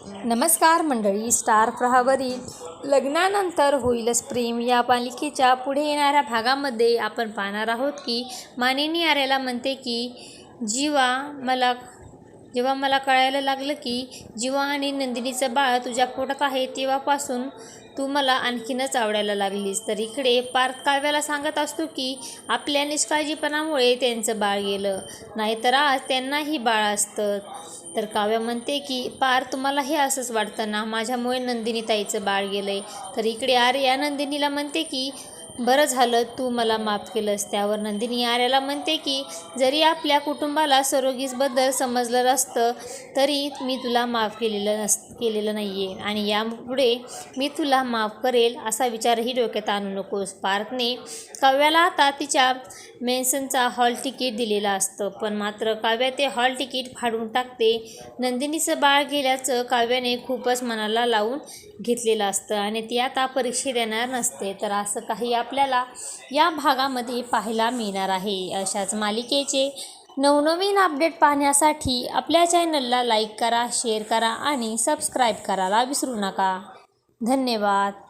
नमस्कार मंडळी, स्टार प्रवाहावरील लग्नानंतर होईलच प्रेम या मालिकेच्या पुढे येणाऱ्या भागामध्ये आपण पाहणार आहोत की मानिनी आर्याला म्हणते की जेव्हा मला कळायला लागलं की जीवा आणि नंदिनीचं बाळ तुझ्या पोटात आहे तेव्हापासून तू मला आणखीनच आवडायला लागलीस. तर इकडे पार्थ काव्याला सांगत असतो की आपल्या निष्काळजीपणामुळे त्यांचं बाळ गेलं, नाहीतर आज त्यांनाही बाळ असतं. तर काव्या म्हणते की पार्थ, तुम्हाला हे असंच वाटतं ना, माझ्यामुळे नंदिनी ताईचं बाळ गेलंय. तर इकडे आर्या नंदिनीला म्हणते की बरं झालं तू मला माफ केलंस. त्यावर नंदिनी आर्याला म्हणते की जरी आपल्या कुटुंबाला सरोगीसबद्दल समजलं असतं तरी मी तुला माफ केलेलं नाही आहे आणि यापुढे मी तुला माफ करेल असा विचारही डोक्यात आणू नकोस. पार्थने काव्याला आता तिच्या मेन्सनचा हॉल तिकीट दिलेलं असतं, पण मात्र काव्या ते हॉल तिकीट फाडून टाकते. नंदिनीचं बाळ गेल्याचं काव्याने खूपच मनाला लावून घेतलेलं असतं आणि ती आता परीक्षा देणार नसते. तर असं काही आपल्याला या भागामध्ये पाहायला मिळणार आहे. अशाच मालिकेचे नवनवीन अपडेट पाहण्यासाठी आपल्या चॅनलला लाईक करा, शेअर करा आणि सबस्क्राईब करायला विसरू नका. धन्यवाद.